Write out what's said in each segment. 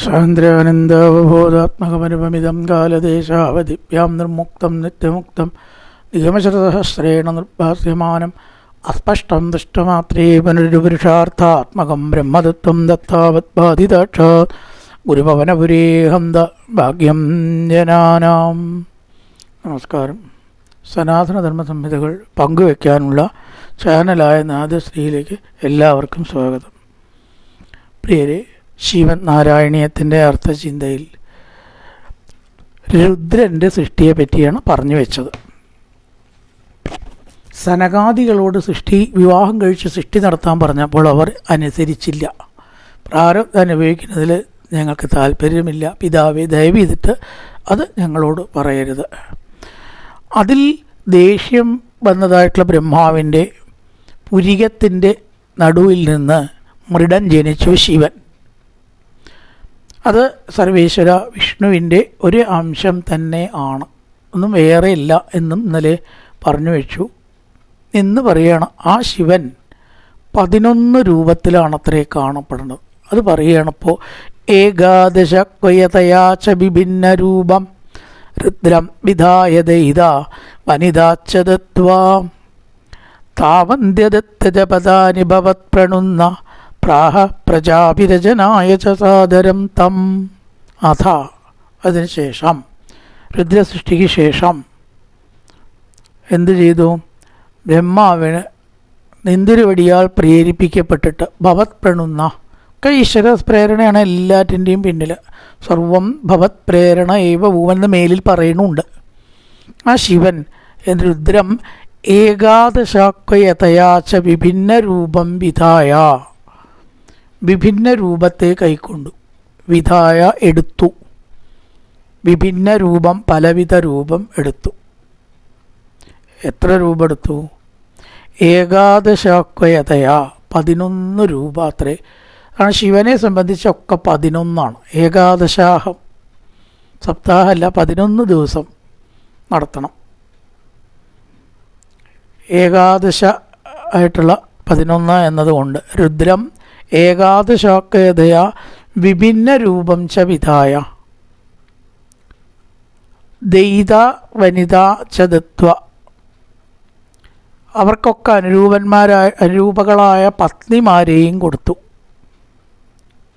സ്വാതന്ത്ര്യാനന്ദാവബോധാത്മകമനുപമിതം കാലദേശാവധിഭ്യാം നിർമുക്തം നിത്യമുക്തം നിഗമശതസഹസ്രേണ നിർഭാസ്യമാനം അസ്പഷ്ടം ദുഷ്ടമാത്രേ പുനരുപുരുഷാർത്ഥാത്മകം ബ്രഹ്മതത്വം ദത്താവത്ബാധിതാക്ഷാത് ഗുരുഭവനപുരേഹം ഭാഗ്യം ജനാനാം. നമസ്കാരം. സനാതനധർമ്മ സംഹിതകൾ പങ്കുവയ്ക്കാനുള്ള ചാനലായ നാദശ്രീയിലേക്ക് എല്ലാവർക്കും സ്വാഗതം. പ്രിയരെ, ശിവൻ നാരായണീയത്തിൻ്റെ അർത്ഥചിന്തയിൽ രുദ്രൻ്റെ സൃഷ്ടിയെ പറ്റിയാണ് പറഞ്ഞു വെച്ചത്. സനകാദികളോട് വിവാഹം കഴിച്ച് സൃഷ്ടി നടത്താൻ പറഞ്ഞപ്പോൾ അവർ അനുസരിച്ചില്ല. പ്രാരബ്ധം അനുഭവിക്കുന്നതിൽ ഞങ്ങൾക്ക് താല്പര്യമില്ല, പിതാവേ ദയവ് ചെയ്തിട്ട് അത് ഞങ്ങളോട് പറയരുത്. അതിൽ ദേഷ്യം വന്നതായിട്ടുള്ള ബ്രഹ്മാവിൻ്റെ പുരികത്തിൻ്റെ നടുവിൽ നിന്ന് മൃഡൻ ജനിച്ചു ശിവൻ. അത് സർവേശ്വര വിഷ്ണുവിൻ്റെ ഒരു അംശം തന്നെ ആണ്, ഒന്നും വേറെ ഇല്ല എന്നും ഇന്നലെ പറഞ്ഞു വെച്ചു. എന്ന് പറയുകയാണ്, ആ ശിവൻ 11 രൂപത്തിലാണത്രേ കാണപ്പെടുന്നത്. അത് പറയുകയാണിപ്പോൾ ഏകാദശ ക്വയതയാച്ച വിഭിന്ന രൂപം രുദ്രം വിധായതൈത വനിതാച്ചതത്വാ താവന്ത്യദത്തജപദാനി ഭവത് പ്രണുന്ന പ്രാഹ പ്രജാഭിരചനായ ച സാദരം തം. അഥ അതിനുശേഷം രുദ്രസൃഷ്ടിക്ക് ശേഷം എന്തു ചെയ്തു? ബ്രഹ്മാവിന് നിന്തിരുവടിയാൽ പ്രേരിപ്പിക്കപ്പെട്ടിട്ട് ഭവത് പ്രണുന്ന, ഈശ്വര പ്രേരണയാണ് എല്ലാറ്റിൻ്റെയും പിന്നിൽ. സർവം ഭവത് പ്രേരണ ഏവ ഭൂവെന്ന് മേലിൽ പറയുന്നുണ്ട്. ആ ശിവൻ രുദ്രം ഏകാദശാക്വയതയാച്ച വിഭിന്ന രൂപം വിധായ, വിഭിന്ന രൂപത്തെ കൈക്കൊണ്ടു. വിധായ എടുത്തു, വിഭിന്ന രൂപം പലവിധ രൂപം എടുത്തു. എത്ര രൂപം എടുത്തു? ഏകാദശാക്വയതയാ 11 രൂപ അത്രേ. കാരണം ശിവനെ സംബന്ധിച്ചൊക്കെ 11 ഏകാദശാഹം സപ്താഹമല്ല, 11 ദിവസം നടത്തണം. ഏകാദശ ആയിട്ടുള്ള 11 എന്നതുകൊണ്ട് രുദ്രം ഏകാദശാക്വയതയ വിഭിന്ന രൂപം ച വിധായ ദൈത വനിത ചതത്വ. അവർക്കൊക്കെ അനുരൂപകളായ പത്നിമാരെയും കൊടുത്തു.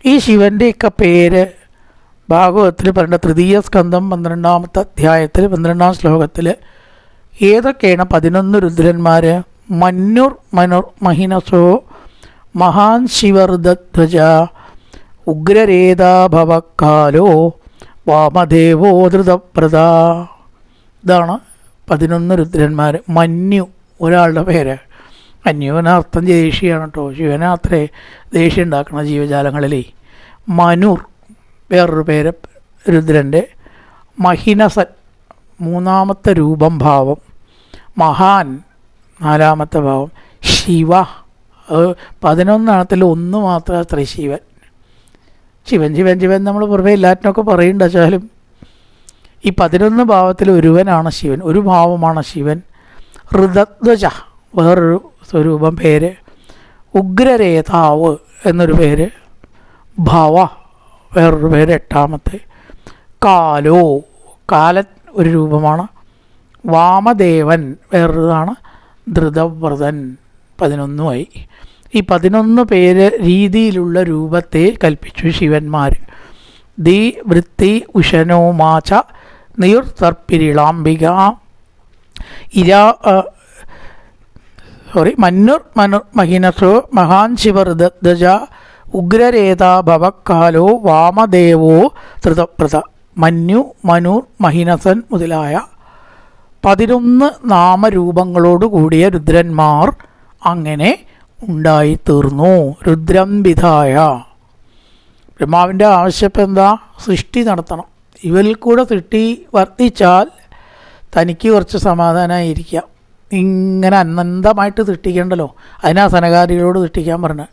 ഈ ശിവൻ്റെയൊക്കെ പേര് ഭാഗവതത്തിൽ പറഞ്ഞ തൃതീയ സ്കന്ധം 12-ാമത്തെ അധ്യായത്തിൽ 12-ാം ശ്ലോകത്തിൽ ഏതൊക്കെയാണ് 11 രുദ്രന്മാർ? മന്നുർ മനുർ മഹിനസോ മഹാൻ ശിവർദ്ധധ്വജ ഉഗ്രരേതാഭവക്കാലോ വാമദേവോ ധൃതപ്രദ. ഇതാണ് 11 രുദ്രന്മാർ. മന്യു ഒരാളുടെ പേര്. മന്യുവിനർത്ഥം ദേഷ്യമാണ് കേട്ടോ. ശിവനത്രേ ദേഷ്യം ഉണ്ടാക്കുന്ന ജീവജാലങ്ങളിലേ. മനുർ വേറൊരു പേര് രുദ്രൻ്റെ. മഹിനസൻ 3-ാമത്തെ രൂപം ഭാവം. മഹാൻ 4-ാമത്തെ ഭാവം. ശിവ 11 1 മാത്രം അത്രേ ശിവൻ. ശിവൻ ശിവൻ ശിവൻ നമ്മൾ പുറമേ എല്ലാറ്റിനൊക്കെ പറയുന്നുണ്ട്. വച്ചാലും ഈ 11 ഭാവത്തിൽ ഒരുവനാണ് ശിവൻ, ഒരു ഭാവമാണ് ശിവൻ. ഋതധ്വജ വേറൊരു സ്വരൂപം പേര്. ഉഗ്രരേതാവ് എന്നൊരു പേര്. ഭവ വേറൊരു പേര് 8-ാമത്തെ. കാലോ കാലൻ ഒരു രൂപമാണ്. വാമദേവൻ വേറൊരുതാണ്. ധൃതവ്രതൻ 11 ഈ 11 പേര് രീതിയിലുള്ള രൂപത്തെ കൽപ്പിച്ചു ശിവന്മാർ. ദി വൃത്തി ഉഷനോ മാച്ച നിയുർത്തർപ്പിരിളാംബിക മന്നുർ മനുർ മഹിനസോ മഹാൻ ശിവഋതധ്വജ ഉഗ്രരേതാ ഭവക്കാലോ വാമദേവോ ധൃതപ്രദ. മന്യു മനുർ മഹിനസൻ മുതലായ 11 നാമരൂപങ്ങളോട് കൂടിയ രുദ്രന്മാർ അങ്ങനെ ഉണ്ടായിത്തീർന്നു. രുദ്രം വിധായ. ബ്രഹ്മാവിൻ്റെ ആവശ്യം എന്താ? സൃഷ്ടി നടത്തണം. ഇവരിൽ കൂടെ സൃഷ്ടി വർദ്ധിച്ചാൽ തനിക്ക് കുറച്ച് സമാധാനമായിരിക്കാം. ഇങ്ങനെ അനന്തമായിട്ട് സൃഷ്ടിക്കേണ്ടല്ലോ. അതിനാ സനകാദികളോട് സൃഷ്ടിക്കാൻ പറഞ്ഞത്.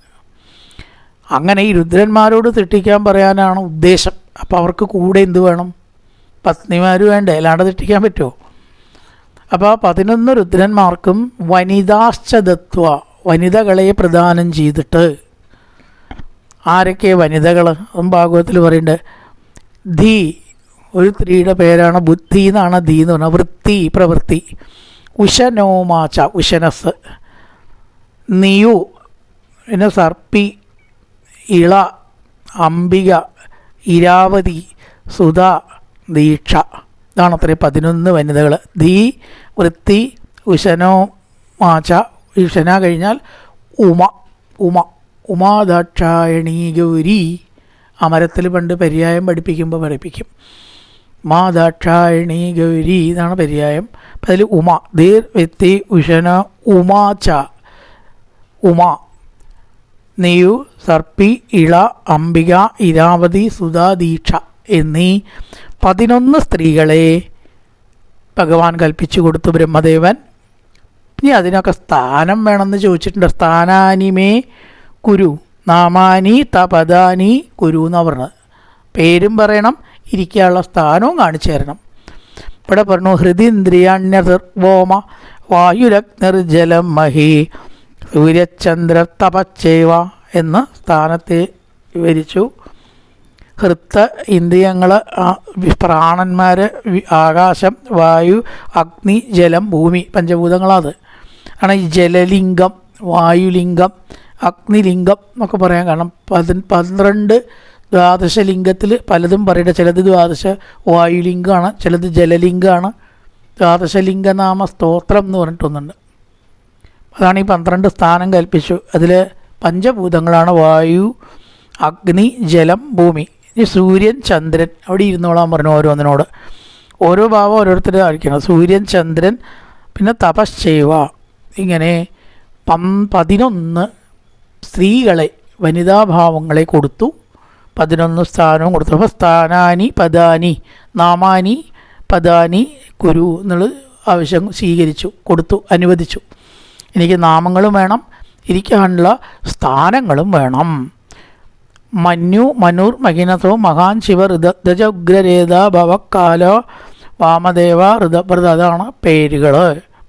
അങ്ങനെ ഈ രുദ്രന്മാരോട് സൃഷ്ടിക്കാൻ പറയാനാണ് ഉദ്ദേശം. അപ്പോൾ അവർക്ക് കൂടെ എന്ത് വേണം? പത്നിമാർ വേണ്ടേ? അല്ലാണ്ട് സൃഷ്ടിക്കാൻ പറ്റുമോ? അപ്പോൾ 11 രുദ്രന്മാർക്കും വനിതാശ്ചതത്വ, വനിതകളെ പ്രദാനം ചെയ്തിട്ട് ആരൊക്കെ വനിതകൾ? ഭാഗവത്തിൽ പറയുന്നുണ്ട്. ധീ, ഒരു സ്ത്രീയുടെ പേരാണ് ബുദ്ധി എന്നാണ് ധീ എന്ന് പറഞ്ഞാൽ വൃത്തി, പ്രവൃത്തി. ഉശനോമാച്ച, ഉശനസ്. നിയു പിന്നെ സർപ്പി, ഇള, അംബിക, ഇരാവതി, സുധ, ദീക്ഷ. ഇതാണ് അത്രയും 11 വനിതകൾ. ധീ, വൃത്തി, ഉശനോ മാച്ച. ഉശന കഴിഞ്ഞാൽ ഉമ. ഉമ, ഉമാദാക്ഷായണീ ഗൗരി. അമരത്തിൽ പണ്ട് പര്യായം പഠിപ്പിക്കും. മാദാക്ഷായണീ ഗൗരി എന്നാണ് പര്യായം. അപ്പം അതിൽ ഉമ, ധീർ, വ്യക്തി, ഉശന, ഉമാച്ച. ഉമ, നിയു, സർപ്പി, ഇള, അംബിക, ഇരാവതി, സുധ, ദീക്ഷ എന്നീ 11 സ്ത്രീകളെ ഭഗവാൻ കൽപ്പിച്ചു കൊടുത്തു ബ്രഹ്മദേവൻ. ഇനി അതിനൊക്കെ സ്ഥാനം വേണമെന്ന് ചോദിച്ചിട്ടുണ്ട്. സ്ഥാനാനിമേ കുരു, നാമാനി തപദാനി കുരു എന്നാണ് പറഞ്ഞത്. പേരും പറയണം, ഇരിക്കാനുള്ള സ്ഥാനവും കാണിച്ചു തരണം. ഇവിടെ പറഞ്ഞു ഹൃദിന്ദ്രിയാണ്യർവോമ വായുരഗ്നിർജലം മഹി സൂര്യചന്ദ്ര തപച്ചേവ എന്ന സ്ഥാനത്തെ വിവരിച്ചു. ഹൃത്ത് ഇന്ദ്രിയങ്ങൾ, പ്രാണന്മാർ, ആകാശം, വായു, അഗ്നി, ജലം, ഭൂമി, പഞ്ചഭൂതങ്ങളത് ആണ്. ഈ ജലലിംഗം, വായുലിംഗം, അഗ്നിലിംഗം എന്നൊക്കെ പറയാൻ കാരണം 12 ദ്വാദശലിംഗത്തിൽ പലതും പറയട്ടെ. ചിലത് ദ്വാദശ വായുലിംഗമാണ്, ചിലത് ജലലിംഗമാണ്. ദ്വാദശലിംഗനാമ സ്തോത്രം എന്ന് പറഞ്ഞിട്ടൊന്നുണ്ട്. അതാണ് ഈ 12 സ്ഥാനം കൽപ്പിച്ചു. അതിൽ പഞ്ചഭൂതങ്ങളാണ് വായു, അഗ്നി, ജലം, ഭൂമി. ഈ സൂര്യൻ, ചന്ദ്രൻ അവിടെ ഇരുന്നോളാൻ പറഞ്ഞു ഓരോന്നിനോട്. ഓരോ ഭാവം ഓരോരുത്തരും ആയിരിക്കണം. സൂര്യൻ, ചന്ദ്രൻ, പിന്നെ തപശ്ചൈവ. ഇങ്ങനെ 11 സ്ത്രീകളെ, വനിതാഭാവങ്ങളെ കൊടുത്തു. 11 സ്ഥാനവും കൊടുത്തു. അപ്പോൾ സ്ഥാനാനി പദാനി, നാമാനി പദാനി കുരു എന്നുള്ളത് ആവശ്യം സ്വീകരിച്ചു, കൊടുത്തു, അനുവദിച്ചു. എനിക്ക് നാമങ്ങളും വേണം, ഇരിക്കാനുള്ള സ്ഥാനങ്ങളും വേണം. മന്യു, മനുർ, മഹിനസോ, മഹാൻ, ശിവ, ഋതജ, ഉഗ്രരേത, ഭവക്കാലോ, വാമദേവ, ഋതഭ്രത. അതാണ് പേരുകൾ.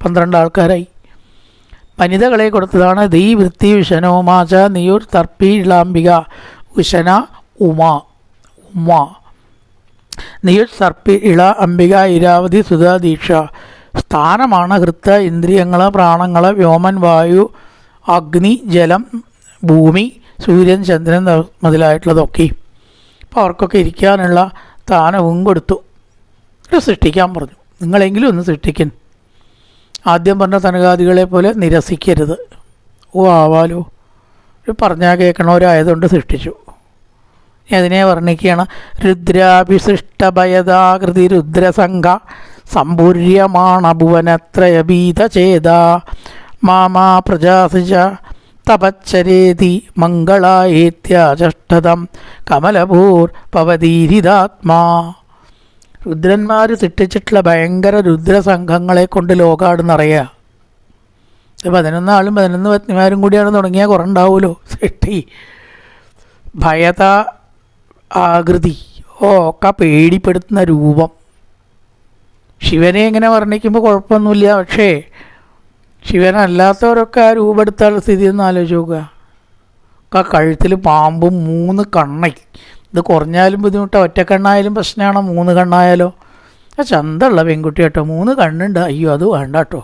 12 ആൾക്കാരായി. വനിതകളെ കൊടുത്തതാണ് ധീ, വൃത്തി, ഉശനോമാച, നിയൂർ, തർപ്പി, ഇളാംബിക, ഉശന, ഉമ. ഉമ, നിയൂർ, സർപ്പി, ഇള, അംബിക, ഇരാവതി, സുധ, ദീക്ഷ. സ്ഥാനമാണ് ഹൃത്ത്, ഇന്ദ്രിയങ്ങൾ, പ്രാണങ്ങൾ, വ്യോമൻ, വായു, അഗ്നി, ജലം, ഭൂമി, സൂര്യൻ, ചന്ദ്രൻ മുതലായിട്ടുള്ളതൊക്കെ. അപ്പോൾ അവർക്കൊക്കെ ഇരിക്കാനുള്ള സ്ഥാനവും കൊടുത്തു. സൃഷ്ടിക്കാൻ പറഞ്ഞു. നിങ്ങളെങ്കിലും ഒന്ന് സൃഷ്ടിക്കും. ആദ്യം പറഞ്ഞ തനകാദികളെ പോലെ നിരസിക്കരുത്. ഓ ആവാലോ, പറഞ്ഞാൽ കേൾക്കണവരായതുകൊണ്ട് സൃഷ്ടിച്ചു. അതിനെ വർണ്ണിക്കുകയാണ്. രുദ്രാഭിസൃഷ്ടഭയതാകൃതി രുദ്രസംഘ സമ്പൂര്യമാണ ഭുവനത്രയഭീതചേത മാമാ പ്രജാസിജ തപച്ചരേതി മംഗളായേത്യാചഷ്ടതം കമലഭൂർ പവതീരിതാത്മാ. രുദ്രന്മാർ സൃഷ്ടിച്ചിട്ടുള്ള ഭയങ്കര രുദ്രസംഘങ്ങളെ കൊണ്ട് ലോകാടുന്നറിയുക. 11 ആളും 11 പത്നിമാരും കൂടിയാണ് തുടങ്ങിയാൽ കുറേ ഉണ്ടാവുമല്ലോ സൃഷ്ടി. ഭയത ആകൃതി, ഒക്കെ പേടിപ്പെടുത്തുന്ന രൂപം. ശിവനെ ഇങ്ങനെ വർണ്ണിക്കുമ്പോൾ കുഴപ്പമൊന്നുമില്ല. പക്ഷേ ശിവനല്ലാത്തവരൊക്കെ ആ രൂപെടുത്താനുള്ള സ്ഥിതി ഒന്ന് ആലോചിച്ച് നോക്കുക. ഒക്കെ കഴുത്തിൽ പാമ്പും 3 കണ്ണൈ. ഇത് കുറഞ്ഞാലും ബുദ്ധിമുട്ടാണ്. ഒറ്റ കണ്ണായാലും പ്രശ്നമാണ്, 3 കണ്ണായാലോ. ചന്തമുള്ള പെൺകുട്ടി കേട്ടോ, 3 കണ്ണുണ്ട്. അയ്യോ അത് വേണ്ട കേട്ടോ.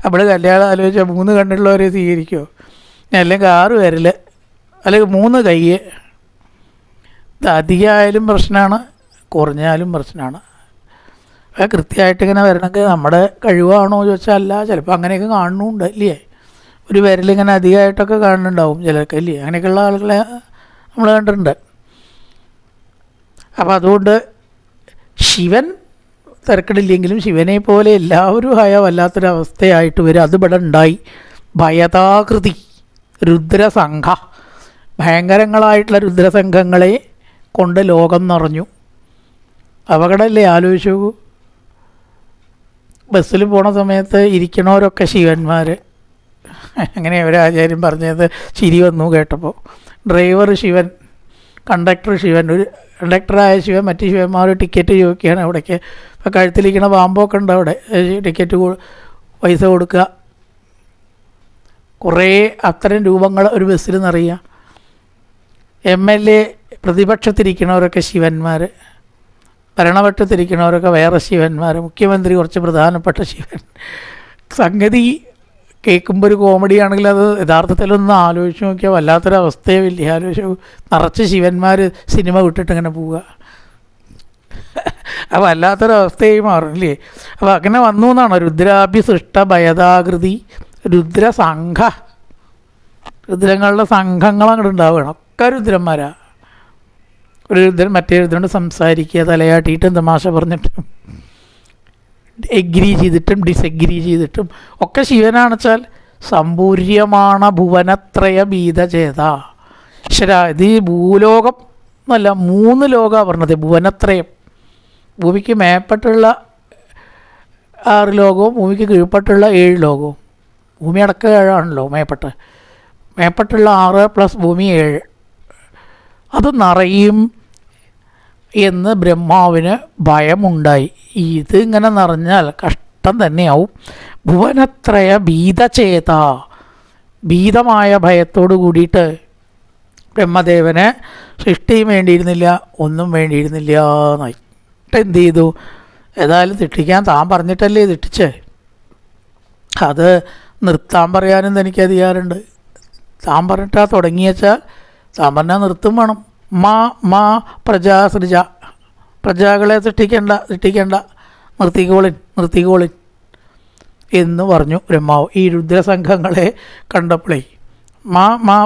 നമ്മൾ കല്യാണം ആലോചിച്ചാൽ 3 കണ്ണുള്ളവരെ സ്വീകരിക്കുമോ? അല്ലെങ്കിൽ 6 വിരൽ, അല്ലെങ്കിൽ 3 കൈ. ഇത് അധികമായാലും പ്രശ്നമാണ്, കുറഞ്ഞാലും പ്രശ്നമാണ്. കൃത്യമായിട്ട് ഇങ്ങനെ വരണമെങ്കിൽ നമ്മുടെ കഴിവാണോ ചോദിച്ചാൽ അല്ല. ചിലപ്പോൾ അങ്ങനെയൊക്കെ കാണുന്നുണ്ട് ഇല്ലേ? ഒരു വിരലിങ്ങനെ അധികമായിട്ടൊക്കെ കാണുന്നുണ്ടാവും ചിലർക്ക് ഇല്ലേ? അങ്ങനെയൊക്കെയുള്ള ആളുകളെ നമ്മൾ കണ്ടിട്ടുണ്ട്. അപ്പം അതുകൊണ്ട് ശിവൻ തിരക്കിടില്ലെങ്കിലും ശിവനെ പോലെ എല്ലാവരും ആയ വല്ലാത്തൊരവസ്ഥയായിട്ട് വരും. അത് ഇവിടെ ഉണ്ടായി. ഭയതാകൃതി രുദ്രസംഘ, ഭയങ്കരങ്ങളായിട്ടുള്ള രുദ്രസംഘങ്ങളെ കൊണ്ട് ലോകം നിറഞ്ഞു. അപകടമല്ലേ? ആലോചിച്ചു. ബസ്സിൽ പോണ സമയത്ത് ഇരിക്കണവരൊക്കെ ശിവന്മാർ. അങ്ങനെ ഒരാചാര്യം പറഞ്ഞത് ചിരി വന്നു കേട്ടപ്പോൾ. Driver Shivan, conductor Shivan. ഒരു കണ്ടക്ടറായ ശിവൻ മറ്റ് ശിവന്മാർ ടിക്കറ്റ് ചോദിക്കുകയാണ് അവിടേക്ക്. ഇപ്പോൾ കഴുത്തിലിരിക്കണ പാമ്പൊക്കെ ഉണ്ട് അവിടെ. ടിക്കറ്റ് പൈസ കൊടുക്കുക. കുറേ അത്തരം രൂപങ്ങൾ ഒരു ബസ്സിൽ നിറയുക. MLA പ്രതിപക്ഷത്തിരിക്കുന്നവരൊക്കെ ശിവന്മാർ, ഭരണപക്ഷത്തിരിക്കുന്നവരൊക്കെ വേറെ ശിവന്മാർ, മുഖ്യമന്ത്രി കുറച്ച് പ്രധാനപ്പെട്ട ശിവൻ. സംഗതി കേൾക്കുമ്പോൾ ഒരു കോമഡിയാണെങ്കിൽ അത് യഥാർത്ഥത്തിലൊന്ന് ആലോചിച്ച് നോക്കിയാൽ വല്ലാത്തൊരവസ്ഥയെ വലിയ ആലോചിച്ച് നിറച്ച് ശിവന്മാർ സിനിമ വിട്ടിട്ട് ഇങ്ങനെ പോവുക. അപ്പോൾ വല്ലാത്തൊരവസ്ഥയായി മാറില്ലേ. അപ്പോൾ അങ്ങനെ വന്നു എന്നാണ് രുദ്രാഭിസൃഷ്ട ഭയതാകൃതി രുദ്രസംഘ. രുദ്രങ്ങളുടെ സംഘങ്ങൾ അങ്ങോട്ട് ഉണ്ടാവുകയാണ്. ഒക്കെ രുദ്രന്മാരാ. ഒരു രുദ്രൻ മറ്റേ രുദ്രനോട് സംസാരിക്കുക, തലയാട്ടിയിട്ടും തമാശ പറഞ്ഞിട്ടും എഗ്രി ചെയ്തിട്ടും ഡിസെഗ്രി ചെയ്തിട്ടും ഒക്കെ ശിവനാണെച്ചാൽ സമ്പൂര്യമാണ ഭുവനത്രയ ഭീതചേത. ഇത് ഈ ഭൂലോകം എന്നല്ല, 3 ലോകമാണ് പറഞ്ഞത്. ഭുവനത്രയം, ഭൂമിക്ക് മേപ്പെട്ടുള്ള 6 ലോകവും ഭൂമിക്ക് കീഴ്പ്പെട്ടുള്ള 7 ലോകവും. ഭൂമി അടക്കം 7ആണല്ലോ മേപ്പെട്ടുള്ള 6 + ഭൂമി 7. അത് നിറയും എന്ന് ബ്രഹ്മാവിന് ഭയമുണ്ടായി. ഇത് ഇങ്ങനെ നിറഞ്ഞാൽ കഷ്ടം തന്നെയാവും. ഭുവനത്രയ ഭീതചേത, ഭീതമായ ഭയത്തോട് കൂടിയിട്ട് ബ്രഹ്മദേവന് സൃഷ്ടിയും വേണ്ടിയിരുന്നില്ല, ഒന്നും വേണ്ടിയിരുന്നില്ല എന്നായി. എന്ത് ചെയ്തു? ഏതായാലും തെറ്റിക്കാൻ താൻ പറഞ്ഞിട്ടല്ലേ തെറ്റിച്ചേ, അത് നിർത്താൻ പറയാനും തനിക്ക് അധികാരമുണ്ട്. താൻ പറഞ്ഞിട്ടാ തുടങ്ങിയച്ചാൽ താൻ പറഞ്ഞാൽ നിർത്തും വേണം. പ്രജാസൃജ, പ്രജകളെ സൃഷ്ടിക്കേണ്ട, നിർത്തിക്കോളിൻ എന്ന് പറഞ്ഞു ബ്രഹ്മാവ്. ഈ രുദ്രസംഘങ്ങളെ കണ്ടപ്പോഴേ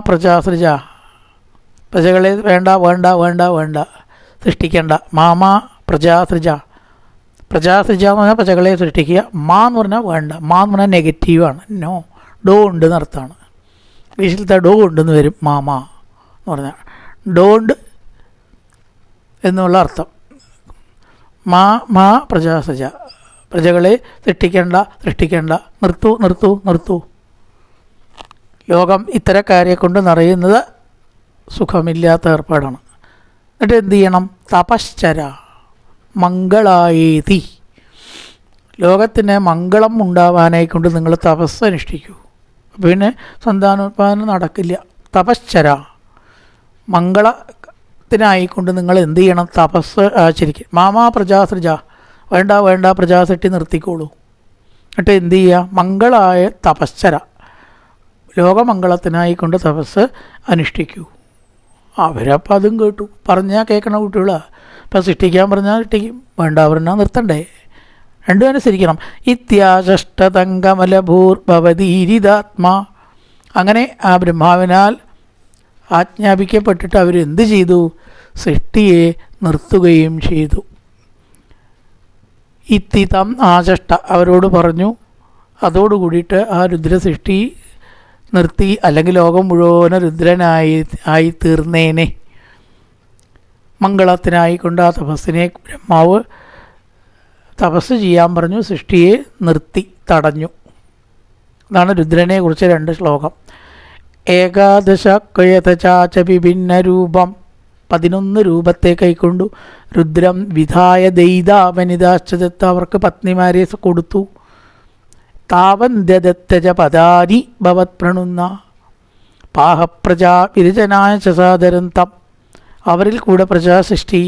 പ്രജാസൃജ, പ്രജകളെ വേണ്ട സൃഷ്ടിക്കേണ്ട. പ്രജാസൃജ എന്ന് പറഞ്ഞാൽ പ്രജകളെ സൃഷ്ടിക്കുക. എന്ന് പറഞ്ഞാൽ വേണ്ട. എന്ന് പറഞ്ഞാൽ നെഗറ്റീവാണ്. നോ, ഡോ ഉണ്ട് എന്നർത്ഥമാണ്. ഇംഗ്ലീഷിലത്തെ ഡോ ഉണ്ടെന്ന് വരും. എന്ന് പറഞ്ഞാൽ ഡോണ്ട് എന്നുള്ള അർത്ഥം. പ്രജാസൃജ, പ്രജകളെ സൃഷ്ടിക്കേണ്ട, നിർത്തൂ. ലോകം ഇത്തരക്കാരെ കൊണ്ട് നിറയുന്നത് സുഖമില്ലാത്ത ഏർപ്പാടാണ്. എന്നിട്ട് എന്ത് ചെയ്യണം? തപശ്ചര മംഗളായേതി, ലോകത്തിന് മംഗളം ഉണ്ടാവാനായിക്കൊണ്ട് നിങ്ങൾ തപസ് അനുഷ്ഠിക്കൂ. പിന്നെ സന്താനോത്പാദനം നടക്കില്ല. തപശ്ചര, മംഗളത്തിനായിക്കൊണ്ട് നിങ്ങൾ എന്ത് ചെയ്യണം? തപസ് ആചരിക്കുക. പ്രജാസൃജ, വേണ്ട പ്രജാസൃഷ്ടി നിർത്തിക്കോളൂ. എന്നിട്ട് എന്ത് ചെയ്യുക? മംഗളായ തപശ്ചര, ലോകമംഗളത്തിനായിക്കൊണ്ട് തപസ് അനുഷ്ഠിക്കൂ. അവരപ്പം അതും കേട്ടു. പറഞ്ഞാൽ കേൾക്കണ കുട്ടികളാണ്. ഇപ്പം സൃഷ്ടിക്കാൻ പറഞ്ഞാൽ സൃഷ്ടിക്കും, വേണ്ട പറഞ്ഞാൽ നിർത്തണ്ടേ. രണ്ടും അനുസരിക്കണം. ഇത്യാചഷ്ടതങ്കമലഭൂർഭവതീരിതാത്മാ, അങ്ങനെ ആ ബ്രഹ്മാവിനാൽ ആജ്ഞാപിക്കപ്പെട്ടിട്ട് അവരെന്ത് ചെയ്തു? സൃഷ്ടിയെ നിർത്തുകയും ചെയ്തു. ഇത്തിതം ആചഷ്ട, അവരോട് പറഞ്ഞു. അതോടുകൂടിയിട്ട് ആ രുദ്രസൃഷ്ടി നിർത്തി, അല്ലെങ്കിൽ ലോകം മുഴുവൻ രുദ്രനായി തീർന്നേനെ. മംഗളത്തിനായിക്കൊണ്ട് ആ തപസ്സിനെ ബ്രഹ്മാവ് തപസ് ചെയ്യാൻ പറഞ്ഞു, സൃഷ്ടിയെ നിർത്തി, തടഞ്ഞു. അതാണ് രുദ്രനെ കുറിച്ച് 2 ശ്ലോകം. ഏകാദശ കയതചാച വിഭിന്ന രൂപം, 11 രൂപത്തെ കൈക്കൊണ്ടു. രുദ്രം വിധായ ദൈതാവനിതാശ്ചദത്ത, അവർക്ക് പത്നിമാരെ കൊടുത്തു. താവന്ത്യദത്തജ പദാനി ഭവത് പ്രണുന്ന പാഹപ്രജാ വിരചനായ ചസാദരം തം, അവരിൽ കൂടെ പ്രജാസൃഷ്ടി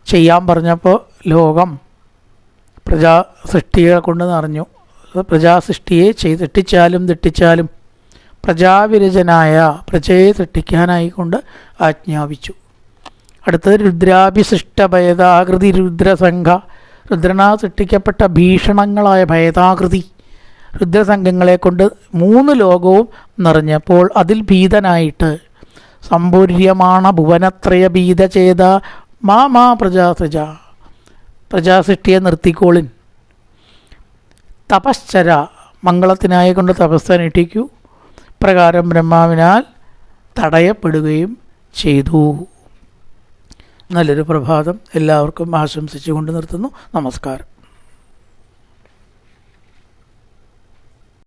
ചെയ്യാൻ പറഞ്ഞപ്പോൾ ലോകം പ്രജാസൃഷ്ടികളെ കൊണ്ട് നിറഞ്ഞു. പ്രജാസൃഷ്ടിയെ തെറ്റിച്ചാലും പ്രജാവിരചനായ, പ്രജയെ സൃഷ്ടിക്കാനായിക്കൊണ്ട് ആജ്ഞാപിച്ചു. അടുത്തത് രുദ്രാഭിസൃഷ്ട ഭയതാകൃതി രുദ്രസംഘ, രുദ്രനാ സൃഷ്ടിക്കപ്പെട്ട ഭീഷണങ്ങളായ ഭയതാകൃതി രുദ്രസംഘങ്ങളെ കൊണ്ട് 3 ലോകവും നിറഞ്ഞപ്പോൾ അതിൽ ഭീതനായിട്ട് സമ്പൂര്യമാണ ഭുവനത്രയ ഭീതചേത പ്രജാസൃജ, പ്രജാസൃഷ്ടിയെ നിർത്തിക്കോളിൻ. തപശ്ചര, മംഗളത്തിനായി കൊണ്ട് തപസ്സനുഷ്ഠിക്കൂ. പ്രകാരം ബ്രഹ്മാവിനാൽ തടയപ്പെടുകയും ചെയ്തു. നല്ലൊരു പ്രഭാതം എല്ലാവർക്കും ആശംസിച്ചുകൊണ്ട് നിർത്തുന്നു. നമസ്കാരം.